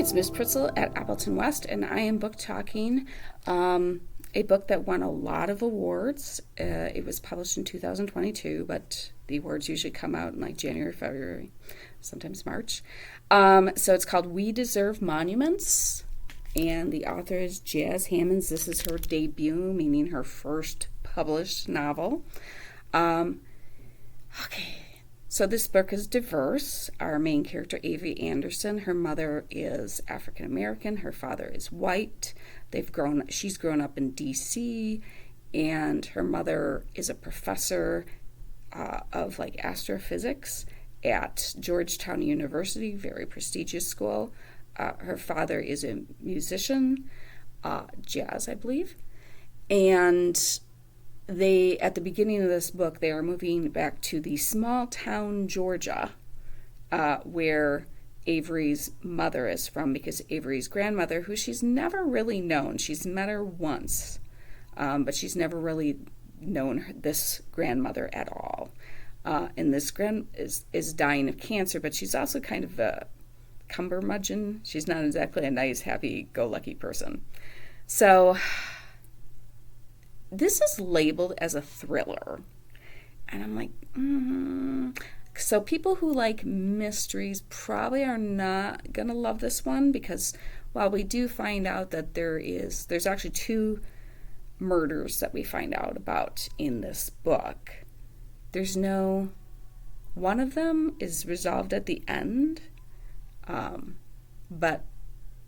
it's Miss Pritzel at Appleton West, and I am book talking a book that won a lot of awards. It was published in 2022, but the awards usually come out in like January, February, sometimes March. So it's called We Deserve Monuments, and the author is Jas Hammonds. This is her debut, meaning her first published novel. Okay. So this book is diverse. Our main character, Avery Anderson, her mother is African American. Her father is white. She's grown up in D.C., and her mother is a professor of like astrophysics at Georgetown University, very prestigious school. Her father is a musician, jazz, I believe, and at the beginning of this book, they are moving back to the small town, Georgia, where Avery's mother is from, because Avery's grandmother, who she's never really known, she's met her once, but she's never really known this grandmother at all. And this is dying of cancer, but she's also kind of a cumbermudgeon. She's not exactly a nice, happy-go-lucky person. So this is labeled as a thriller, and I'm like, So people who like mysteries probably are not gonna love this one, because while we do find out that there's actually two murders that we find out about in this book, one of them is resolved at the end, but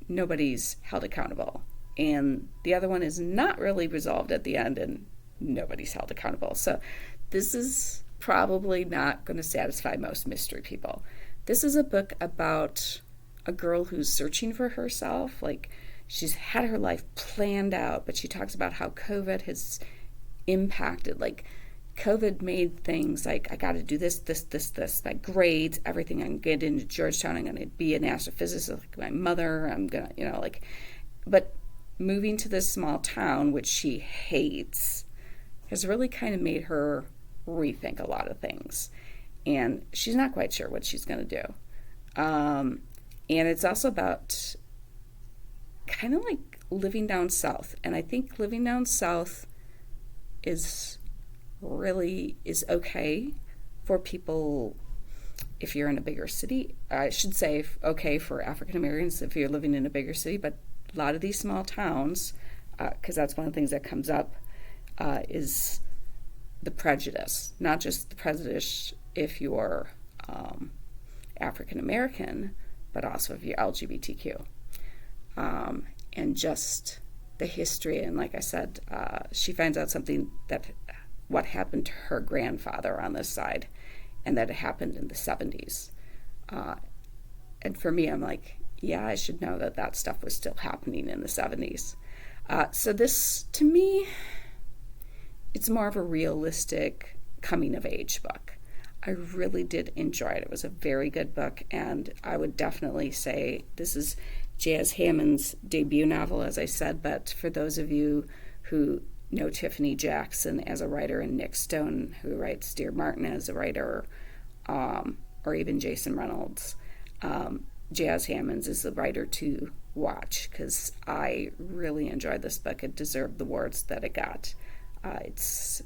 nobody's held accountable. And the other one is not really resolved at the end, and nobody's held accountable. So this is probably not going to satisfy most mystery people. This is a book about a girl who's searching for herself. Like, she's had her life planned out, but she talks about how COVID has impacted. Like, COVID made things like, I got to do this, my grades, everything. I'm going to get into Georgetown. I'm going to be an astrophysicist like my mother. I'm going to, but moving to this small town, which she hates, has really kind of made her rethink a lot of things. And she's not quite sure what she's going to do. And it's also about kind of like living down south. And I think living down south is okay for people if you're in a bigger city. I should say okay for African Americans if you're living in a bigger city, but a lot of these small towns, because that's one of the things that comes up, is the prejudice. Not just the prejudice if you're African American, but also if you're LGBTQ. And just the history. And like I said, she finds out what happened to her grandfather on this side, and that it happened in the 70s. And for me, I'm like, yeah, I should know that stuff was still happening in the 70s. So this, to me, it's more of a realistic coming-of-age book. I really did enjoy it. It was a very good book, and I would definitely say this is Jas Hammonds' debut novel, as I said, but for those of you who know Tiffany Jackson as a writer and Nick Stone, who writes Dear Martin, as a writer, or even Jason Reynolds, Jas Hammonds is the writer to watch, because I really enjoyed this book. It deserved the awards that it got. It's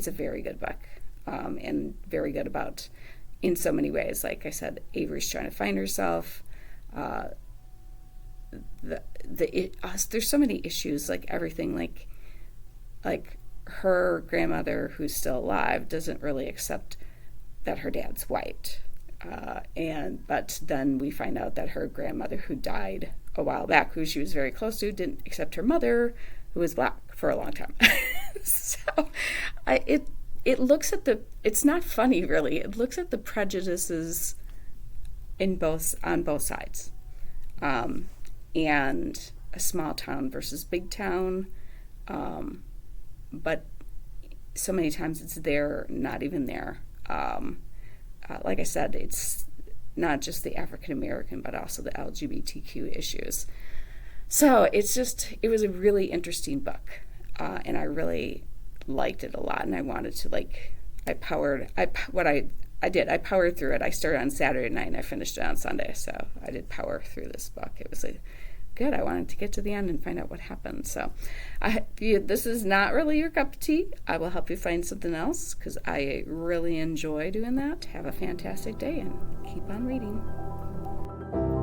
a very good book, and very good about, in so many ways. Like I said, Avery's trying to find herself. There's so many issues, like everything, like her grandmother, who's still alive, doesn't really accept that her dad's white. But then we find out that her grandmother, who died a while back, who she was very close to, didn't accept her mother, who was black, for a long time. So it looks at it's not funny, really. It looks at the prejudices on both sides. And a small town versus big town. But so many times it's there, not even there. Like I said, it's not just the African American, but also the LGBTQ issues. So it was a really interesting book, and I really liked it a lot. And I wanted to what I I did. I powered through it. I started on Saturday night and I finished it on Sunday. So I did power through this book. It was good. I wanted to get to the end and find out what happened. So this is not really your cup of tea. I will help you find something else because I really enjoy doing that. Have a fantastic day and keep on reading.